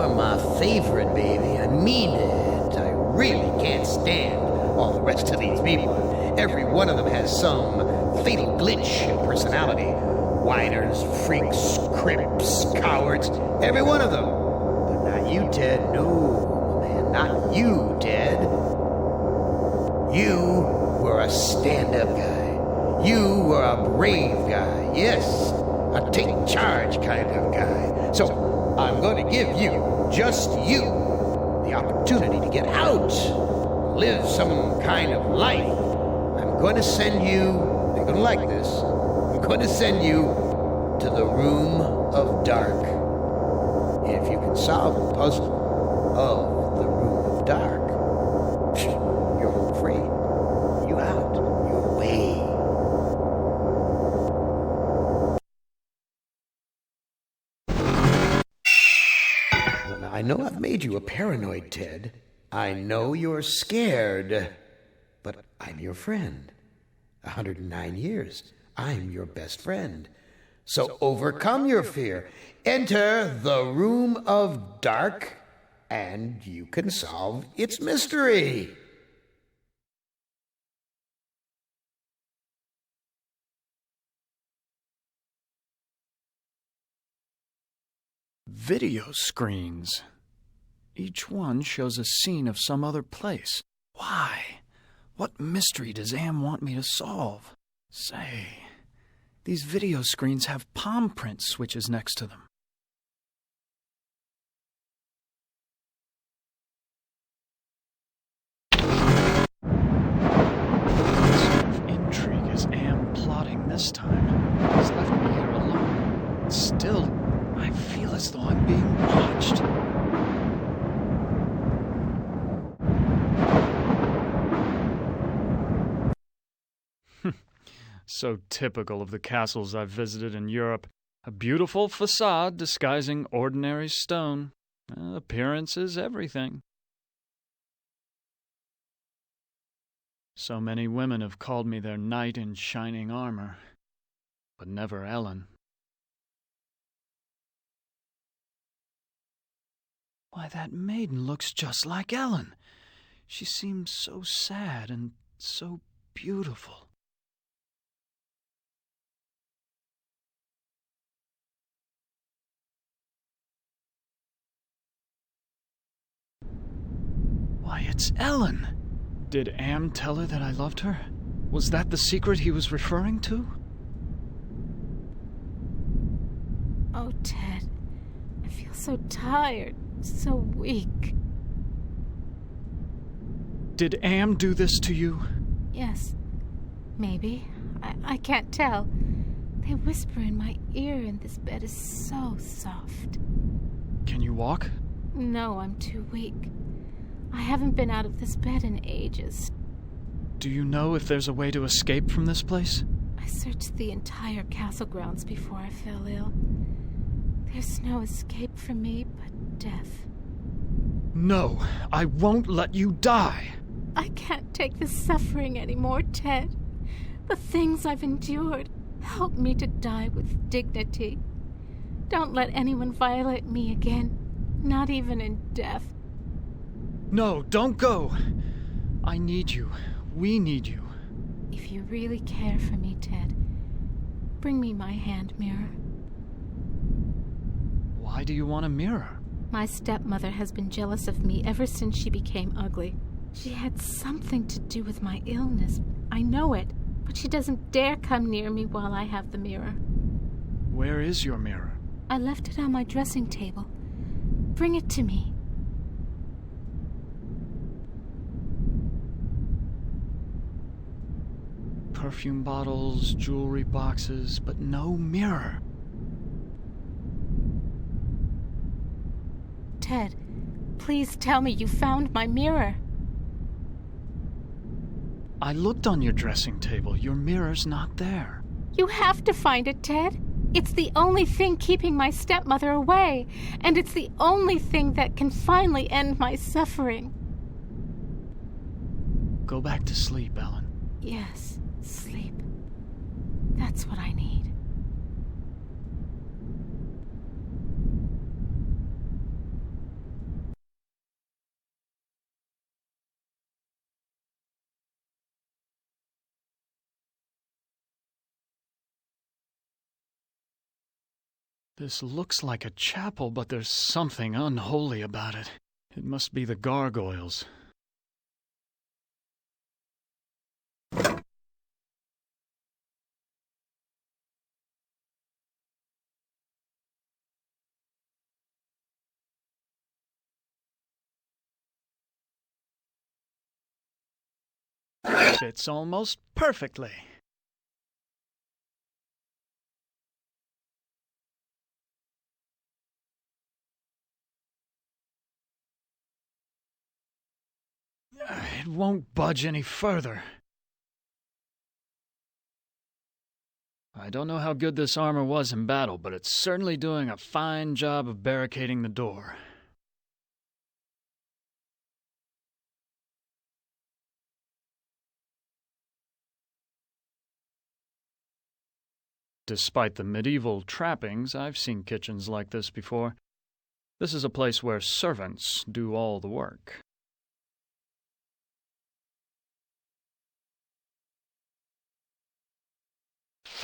You're my favorite, baby. I mean it. I really can't stand all the rest of these people. Every one of them has some fatal glitch in personality. Whiners, freaks, crips, cowards. Every one of them. But not you, Ted. No, man, not you, Ted. You were a stand-up guy. You were a brave guy. Yes, a take-charge kind of guy. So I'm going to give you, just you, the opportunity to get out, live some kind of life. I'm going to send you, you're going to like this, I'm going to send you to the Room of Dark. If you can solve the puzzle of the Room of Dark, you're home free. You out. You're away. Well, now, I know I've made you a paranoid, Ted. I know you're scared. But I'm your friend. 109 years. I'm your best friend. So overcome your fear. Enter the Room of Dark, and you can solve its mystery. Video screens. Each one shows a scene of some other place. Why? What mystery does Am want me to solve? Say, these video screens have palm print switches next to them. What sort of intrigue is Am plotting this time? He's left me here alone. Still, I feel as though I'm being watched. So typical of the castles I've visited in Europe. A beautiful facade disguising ordinary stone. Appearance is everything. So many women have called me their knight in shining armor, but never Ellen. Why, that maiden looks just like Ellen. She seems so sad and so beautiful. Why, it's Ellen! Did Am tell her that I loved her? Was that the secret he was referring to? Oh, Ted, I feel so tired, so weak. Did Am do this to you? Yes, maybe. I can't tell. They whisper in my ear and this bed is so soft. Can you walk? No, I'm too weak. I haven't been out of this bed in ages. Do you know if there's a way to escape from this place? I searched the entire castle grounds before I fell ill. There's no escape for me but death. No, I won't let you die. I can't take this suffering anymore, Ted. The things I've endured help me to die with dignity. Don't let anyone violate me again, not even in death. No, don't go. I need you. We need you. If you really care for me, Ted, bring me my hand mirror. Why do you want a mirror? My stepmother has been jealous of me ever since she became ugly. She had something to do with my illness. I know it, but she doesn't dare come near me while I have the mirror. Where is your mirror? I left it on my dressing table. Bring it to me. Perfume bottles, jewelry boxes, but no mirror. Ted, please tell me you found my mirror. I looked on your dressing table. Your mirror's not there. You have to find it, Ted. It's the only thing keeping my stepmother away, and it's the only thing that can finally end my suffering. Go back to sleep, Ellen. Yes, sleep. That's what I need. This looks like a chapel, but there's something unholy about it. It must be the gargoyles. Fits almost perfectly. It won't budge any further. I don't know how good this armor was in battle, but it's certainly doing a fine job of barricading the door. Despite the medieval trappings, I've seen kitchens like this before. This is a place where servants do all the work.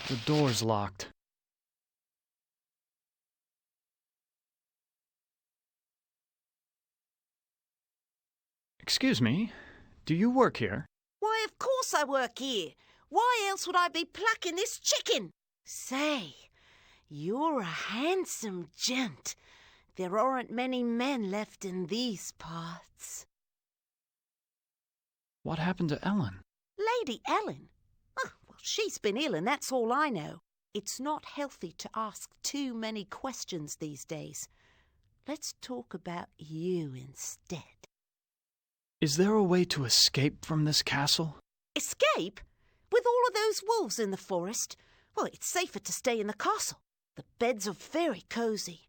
The door's locked. Excuse me, do you work here? Why, of course I work here. Why else would I be plucking this chicken? Say, you're a handsome gent. There aren't many men left in these parts. What happened to Ellen? Lady Ellen? Oh, well, she's been ill and that's all I know. It's not healthy to ask too many questions these days. Let's talk about you instead. Is there a way to escape from this castle? Escape? With all of those wolves in the forest? Well, it's safer to stay in the castle. The beds are very cosy.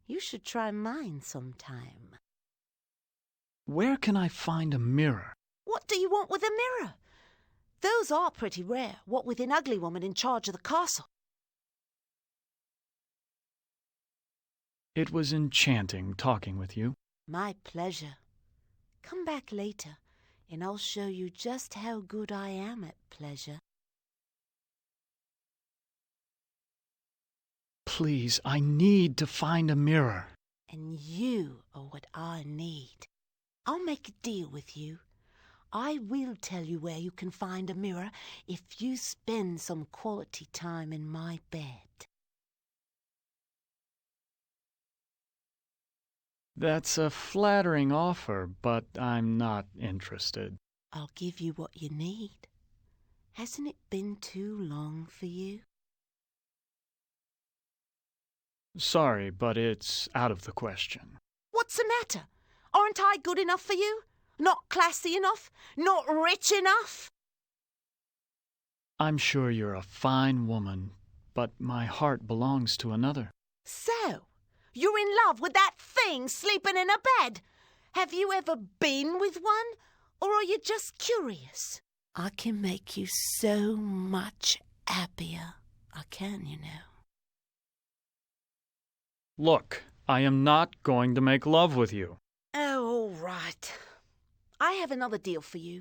You should try mine sometime. Where can I find a mirror? What do you want with a mirror? Those are pretty rare, what with an ugly woman in charge of the castle. It was enchanting talking with you. My pleasure. Come back later, and I'll show you just how good I am at pleasure. Please, I need to find a mirror. And you are what I need. I'll make a deal with you. I will tell you where you can find a mirror if you spend some quality time in my bed. That's a flattering offer, but I'm not interested. I'll give you what you need. Hasn't it been too long for you? Sorry, but it's out of the question. What's the matter? Aren't I good enough for you? Not classy enough? Not rich enough? I'm sure you're a fine woman, but my heart belongs to another. So, you're in love with that thing sleeping in a bed? Have you ever been with one? Or are you just curious? I can make you so much happier. I can, you know. Look, I am not going to make love with you. Oh, all right. I have another deal for you.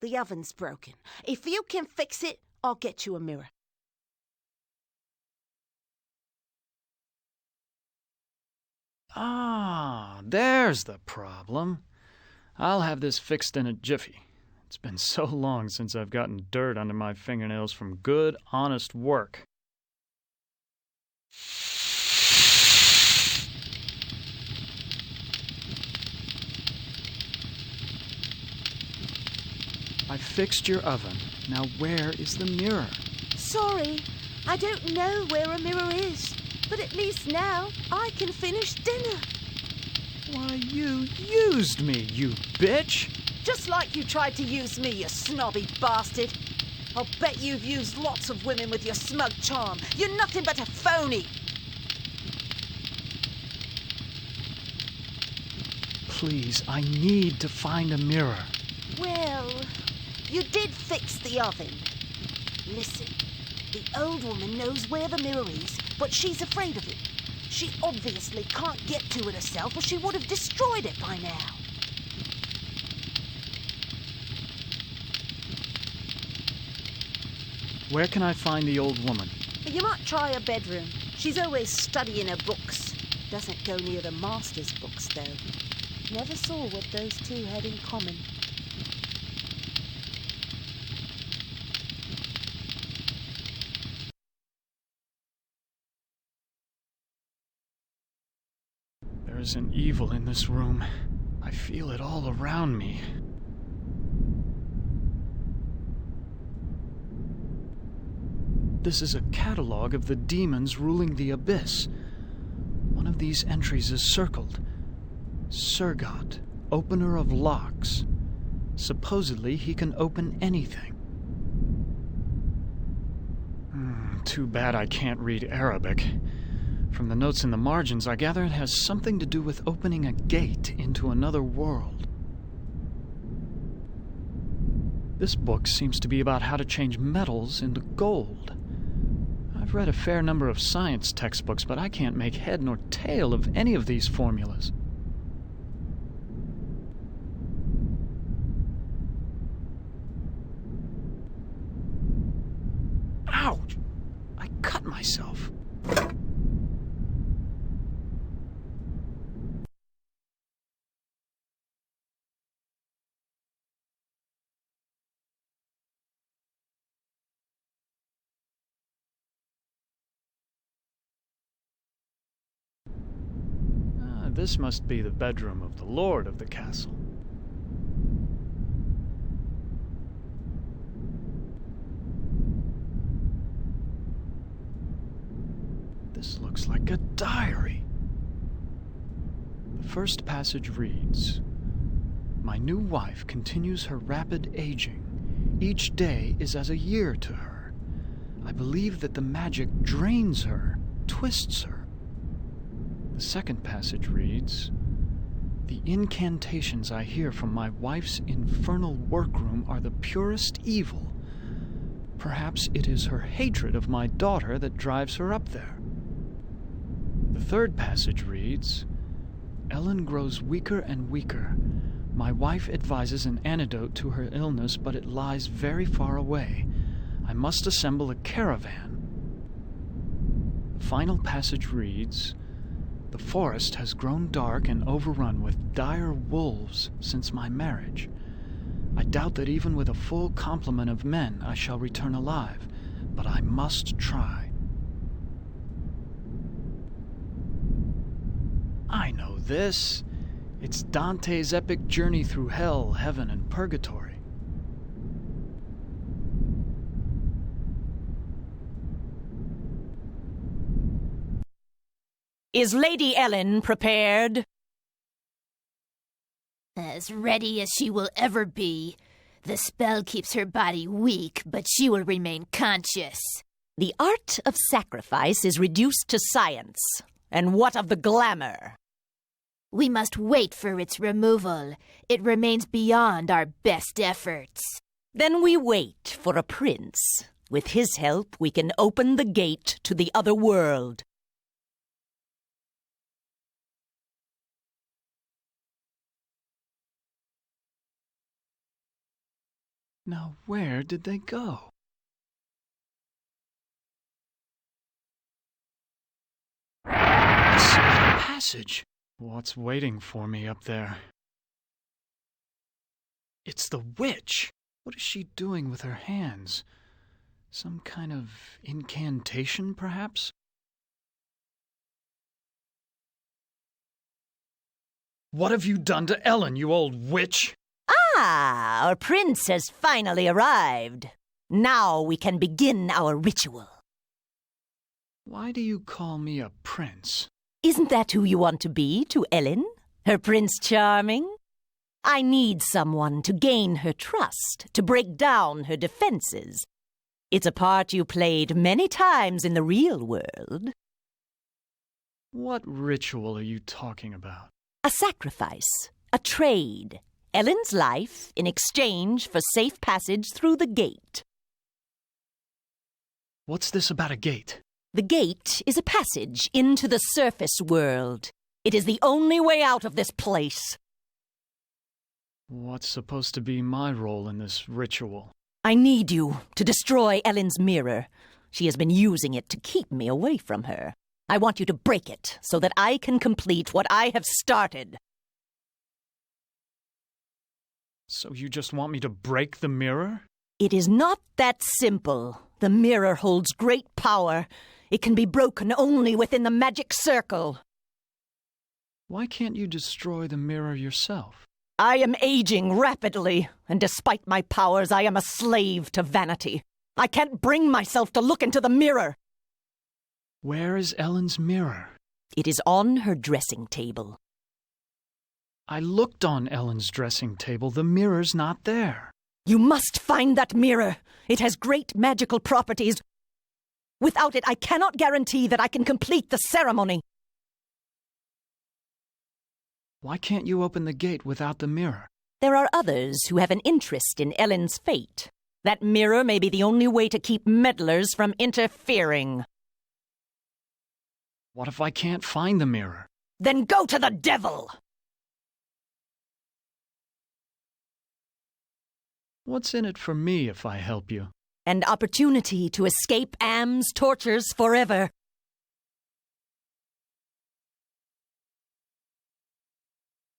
The oven's broken. If you can fix it, I'll get you a mirror. Ah, there's the problem. I'll have this fixed in a jiffy. It's been so long since I've gotten dirt under my fingernails from good, honest work. I fixed your oven. Now where is the mirror? Sorry, I don't know where a mirror is. But at least now I can finish dinner. Why, you used me, you bitch! Just like you tried to use me, you snobby bastard. I'll bet you've used lots of women with your smug charm. You're nothing but a phony. Please, I need to find a mirror. Well, you did fix the oven. Listen, the old woman knows where the mirror is, but she's afraid of it. She obviously can't get to it herself, or she would have destroyed it by now. Where can I find the old woman? You might try her bedroom. She's always studying her books. Doesn't go near the master's books, though. Never saw what those two had in common. There is an evil in this room. I feel it all around me. This is a catalog of the demons ruling the abyss. One of these entries is circled. Surgot, opener of locks. Supposedly he can open anything. Too bad I can't read Arabic. From the notes in the margins, I gather it has something to do with opening a gate into another world. This book seems to be about how to change metals into gold. I've read a fair number of science textbooks, but I can't make head nor tail of any of these formulas. Ouch! I cut myself. This must be the bedroom of the lord of the castle. This looks like a diary. The first passage reads, "My new wife continues her rapid aging. Each day is as a year to her. I believe that the magic drains her, twists her." The second passage reads, "The incantations I hear from my wife's infernal workroom are the purest evil. Perhaps it is her hatred of my daughter that drives her up there." The third passage reads, "Ellen grows weaker and weaker. My wife advises an antidote to her illness, but it lies very far away. I must assemble a caravan." The final passage reads, "The forest has grown dark and overrun with dire wolves since my marriage. I doubt that even with a full complement of men I shall return alive, but I must try." I know this. It's Dante's epic journey through hell, heaven, and purgatory. Is Lady Ellen prepared? As ready as she will ever be. The spell keeps her body weak, but she will remain conscious. The art of sacrifice is reduced to science. And what of the glamour? We must wait for its removal. It remains beyond our best efforts. Then we wait for a prince. With his help, we can open the gate to the other world. Now where did they go? The secret passage. What's waiting for me up there? It's the witch. What is she doing with her hands? Some kind of incantation, perhaps? What have you done to Ellen, you old witch? Ah, our prince has finally arrived. Now we can begin our ritual. Why do you call me a prince? Isn't that who you want to be to Ellen? Her Prince Charming? I need someone to gain her trust, to break down her defenses. It's a part you played many times in the real world. What ritual are you talking about? A sacrifice, a trade. Ellen's life in exchange for safe passage through the gate. What's this about a gate? The gate is a passage into the surface world. It is the only way out of this place. What's supposed to be my role in this ritual? I need you to destroy Ellen's mirror. She has been using it to keep me away from her. I want you to break it so that I can complete what I have started. So you just want me to break the mirror? It is not that simple. The mirror holds great power. It can be broken only within the magic circle. Why can't you destroy the mirror yourself? I am aging rapidly, and despite my powers, I am a slave to vanity. I can't bring myself to look into the mirror. Where is Ellen's mirror? It is on her dressing table. I looked on Ellen's dressing table. The mirror's not there. You must find that mirror. It has great magical properties. Without it, I cannot guarantee that I can complete the ceremony. Why can't you open the gate without the mirror? There are others who have an interest in Ellen's fate. That mirror may be the only way to keep meddlers from interfering. What if I can't find the mirror? Then go to the devil! What's in it for me if I help you? An opportunity to escape Am's tortures forever.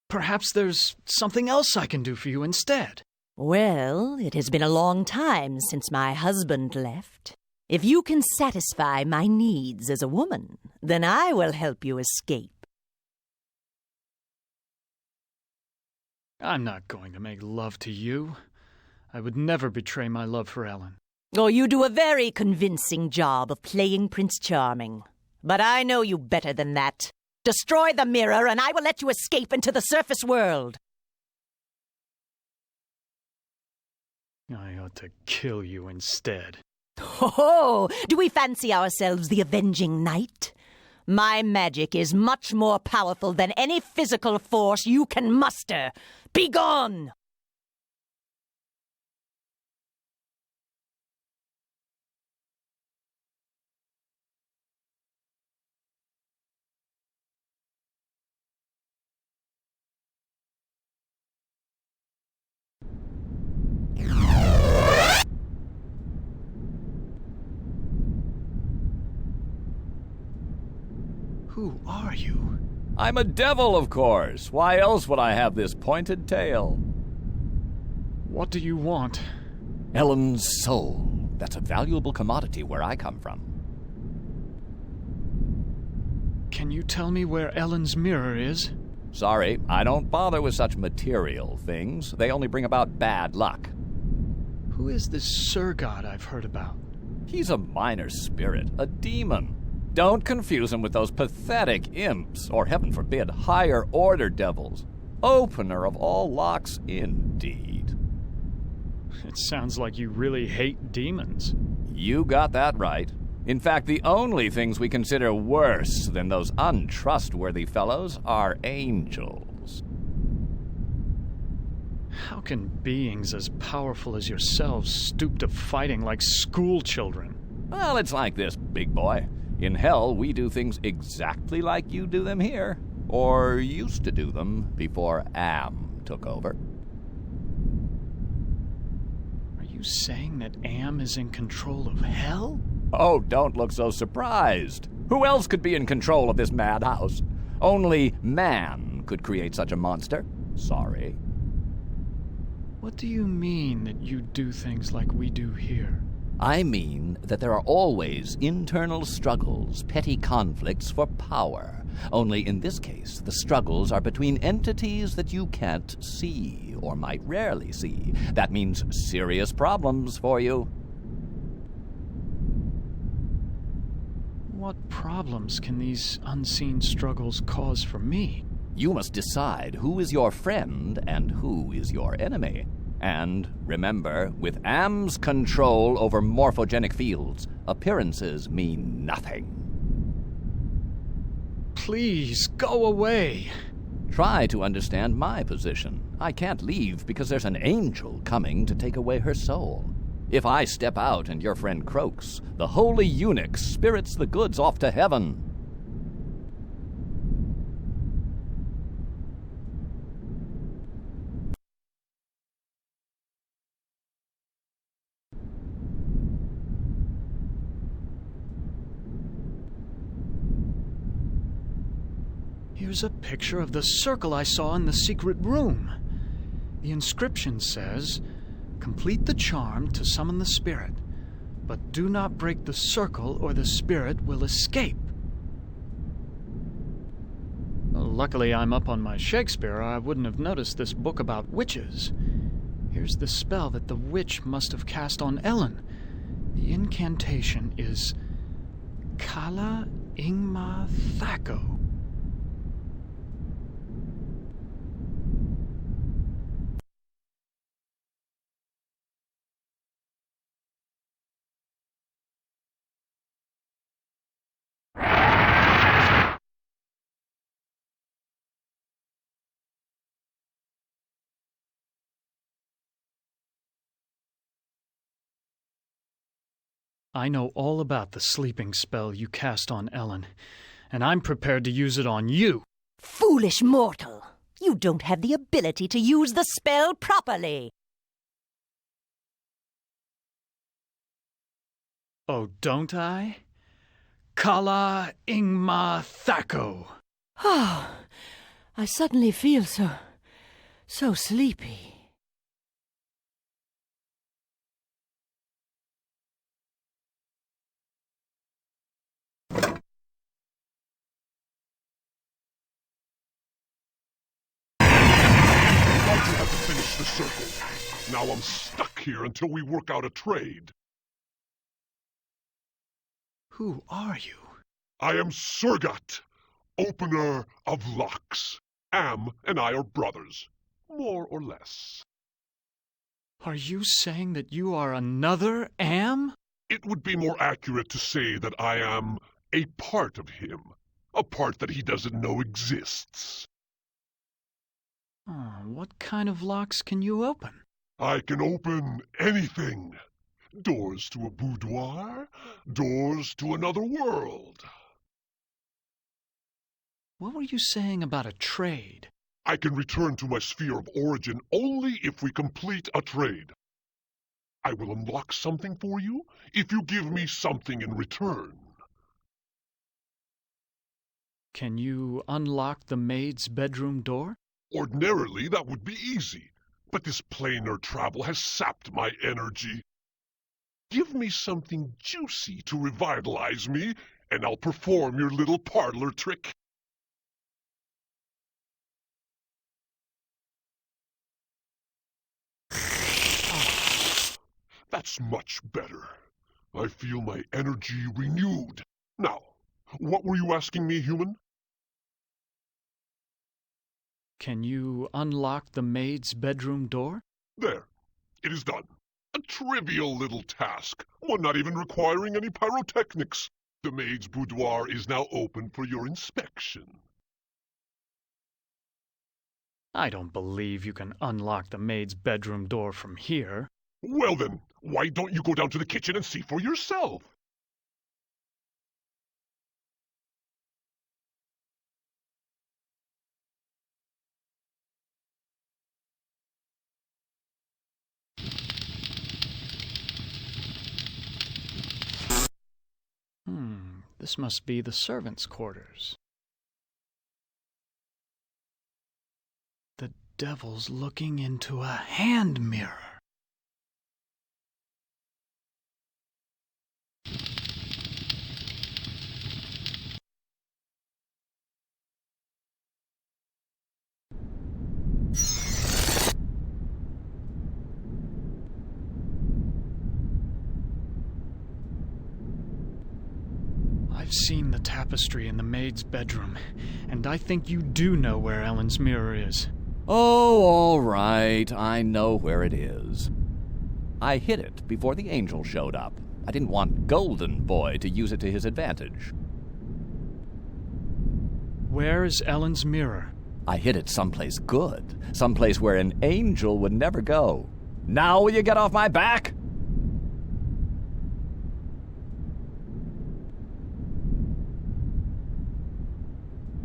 Perhaps there's something else I can do for you instead. Well, it has been a long time since my husband left. If you can satisfy my needs as a woman, then I will help you escape. I'm not going to make love to you. I would never betray my love for Ellen. Oh, you do a very convincing job of playing Prince Charming. But I know you better than that. Destroy the mirror, and I will let you escape into the surface world. I ought to kill you instead. Oh, do we fancy ourselves the avenging knight? My magic is much more powerful than any physical force you can muster. Be gone! Who are you? I'm a devil, of course. Why else would I have this pointed tail? What do you want? Ellen's soul. That's a valuable commodity where I come from. Can you tell me where Ellen's mirror is? Sorry, I don't bother with such material things. They only bring about bad luck. Who is this Sir God I've heard about? He's a minor spirit, a demon. Don't confuse him with those pathetic imps, or heaven forbid, higher-order devils. Opener of all locks, indeed. It sounds like you really hate demons. You got that right. In fact, the only things we consider worse than those untrustworthy fellows are angels. How can beings as powerful as yourselves stoop to fighting like school children? Well, it's like this, big boy. In hell, we do things exactly like you do them here. Or used to do them before Am took over. Are you saying that Am is in control of hell? Oh, don't look so surprised. Who else could be in control of this madhouse? Only man could create such a monster. Sorry. What do you mean that you do things like we do here? I mean that there are always internal struggles, petty conflicts for power. Only in this case, the struggles are between entities that you can't see, or might rarely see. That means serious problems for you. What problems can these unseen struggles cause for me? You must decide who is your friend and who is your enemy. And remember, with Am's control over morphogenic fields, appearances mean nothing. Please, go away. Try to understand my position. I can't leave because there's an angel coming to take away her soul. If I step out and your friend croaks, the holy eunuch spirits the goods off to heaven. Here's a picture of the circle I saw in the secret room. The inscription says, "Complete the charm to summon the spirit, but do not break the circle or the spirit will escape." Luckily, I'm up on my Shakespeare, or I wouldn't have noticed this book about witches. Here's the spell that the witch must have cast on Ellen. The incantation is Kala Ingma Thaco. I know all about the sleeping spell you cast on Ellen, and I'm prepared to use it on you. Foolish mortal! You don't have the ability to use the spell properly. Oh, don't I? Kala Ingma Thaco. Oh, I suddenly feel so sleepy. Why'd you have to finish the circle? Now I'm stuck here until we work out a trade. Who are you? I am Surgat, opener of locks. Am and I are brothers, more or less. Are you saying that you are another Am? It would be more accurate to say that I am a part of him, a part that he doesn't know exists. Oh, what kind of locks can you open? I can open anything. Doors to a boudoir, doors to another world. What were you saying about a trade? I can return to my sphere of origin only if we complete a trade. I will unlock something for you if you give me something in return. Can you unlock the maid's bedroom door? Ordinarily, that would be easy, but this planar travel has sapped my energy. Give me something juicy to revitalize me, and I'll perform your little parlor trick. That's much better. I feel my energy renewed. Now, what were you asking me, human? Can you unlock the maid's bedroom door? There. It is done. A trivial little task, one not even requiring any pyrotechnics. The maid's boudoir is now open for your inspection. I don't believe you can unlock the maid's bedroom door from here. Well then, why don't you go down to the kitchen and see for yourself? This must be the servants' quarters. The devil's looking into a hand mirror. I've seen the tapestry in the maid's bedroom, and I think you do know where Ellen's mirror is. Oh, all right. I know where it is. I hid it before the angel showed up. I didn't want Golden Boy to use it to his advantage. Where is Ellen's mirror? I hid it someplace good, someplace where an angel would never go. Now will you get off my back?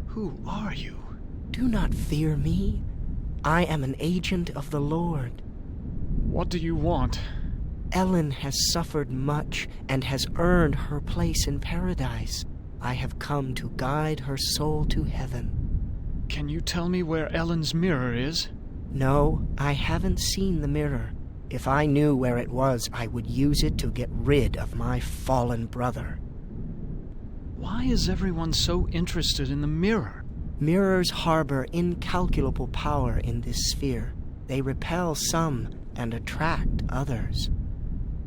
Who are you? Do not fear me. I am an agent of the Lord. What do you want? Ellen has suffered much and has earned her place in paradise. I have come to guide her soul to heaven. Can you tell me where Ellen's mirror is? No, I haven't seen the mirror. If I knew where it was, I would use it to get rid of my fallen brother. Why is everyone so interested in the mirror? Mirrors harbor incalculable power in this sphere. They repel some and attract others.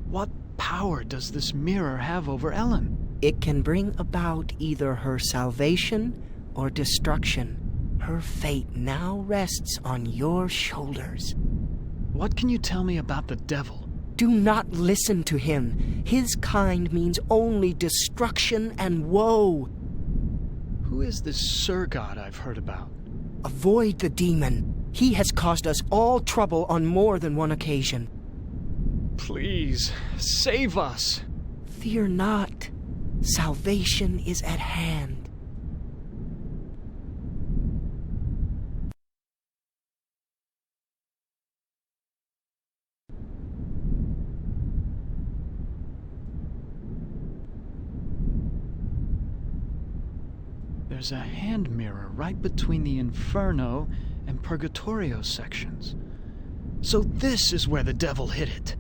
What power does this mirror have over Ellen? It can bring about either her salvation or destruction. Her fate now rests on your shoulders. What can you tell me about the devil? Do not listen to him. His kind means only destruction and woe. Who is this Sir God I've heard about? Avoid the demon. He has caused us all trouble on more than one occasion. Please, save us. Fear not. Salvation is at hand. There's a hand mirror right between the Inferno and Purgatorio sections. So this is where the devil hid it.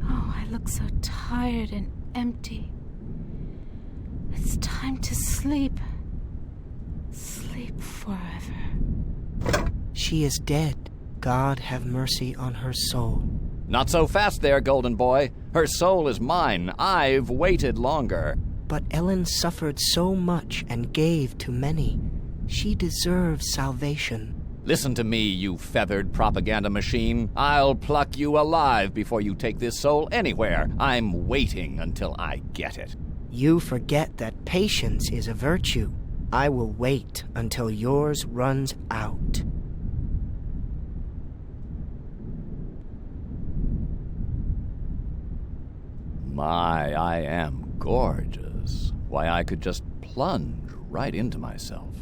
Oh, I look so tired and empty. It's time to sleep. Sleep forever. She is dead. God have mercy on her soul. Not so fast there, Golden Boy. Her soul is mine. I've waited longer. But Ellen suffered so much and gave to many. She deserves salvation. Listen to me, you feathered propaganda machine. I'll pluck you alive before you take this soul anywhere. I'm waiting until I get it. You forget that patience is a virtue. I will wait until yours runs out. My, I am gorgeous. Why, I could just plunge right into myself.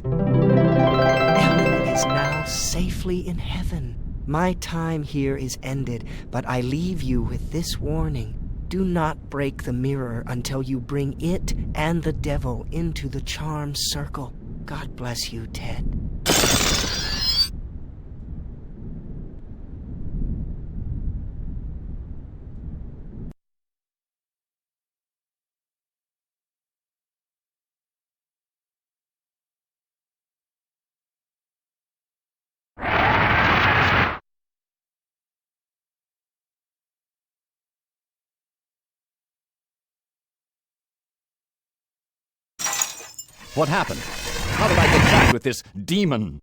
Ellen is now safely in heaven. My time here is ended, but I leave you with this warning. Do not break the mirror until you bring it and the devil into the charm circle. God bless you, Ted. What happened? How did I get back with this demon?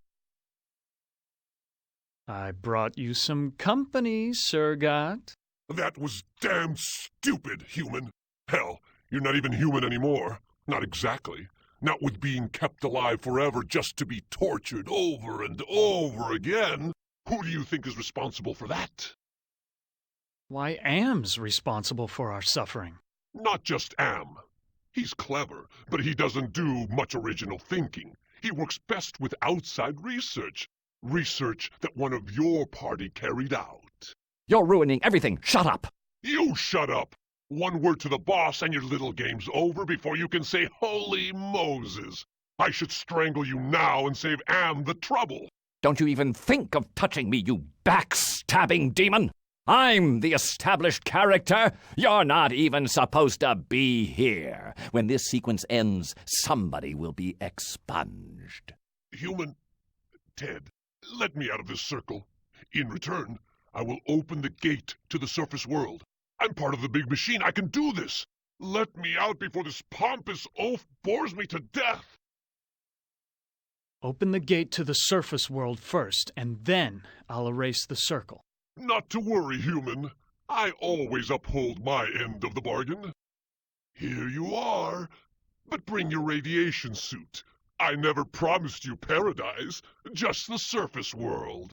I brought you some company, Sir God. That was damn stupid, human. Hell, you're not even human anymore. Not exactly. Not with being kept alive forever just to be tortured over and over again. Who do you think is responsible for that? Why, Am's responsible for our suffering. Not just Am. He's clever, but he doesn't do much original thinking. He works best with outside research. Research that one of your party carried out. You're ruining everything. Shut up! You shut up! One word to the boss and your little game's over before you can say, Holy Moses! I should strangle you now and save Am the trouble. Don't you even think of touching me, you backstabbing demon! I'm the established character. You're not even supposed to be here. When this sequence ends, somebody will be expunged. Human, Ted, let me out of this circle. In return, I will open the gate to the surface world. I'm part of the big machine. I can do this. Let me out before this pompous oaf bores me to death. Open the gate to the surface world first, and then I'll erase the circle. Not to worry, human. I always uphold my end of the bargain. Here you are. But bring your radiation suit. I never promised you paradise, just the surface world.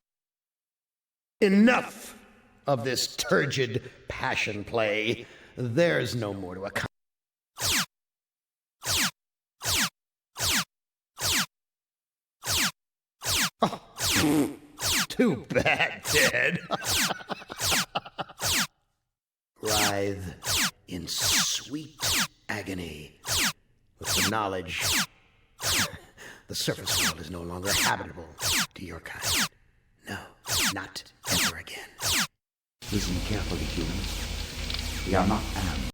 Enough of this turgid passion play. There's no more to accomplish. Too bad, Ted. Writhe in sweet agony with the knowledge the surface world is no longer habitable to your kind. No, not ever again. Listen carefully, humans. We are not ants.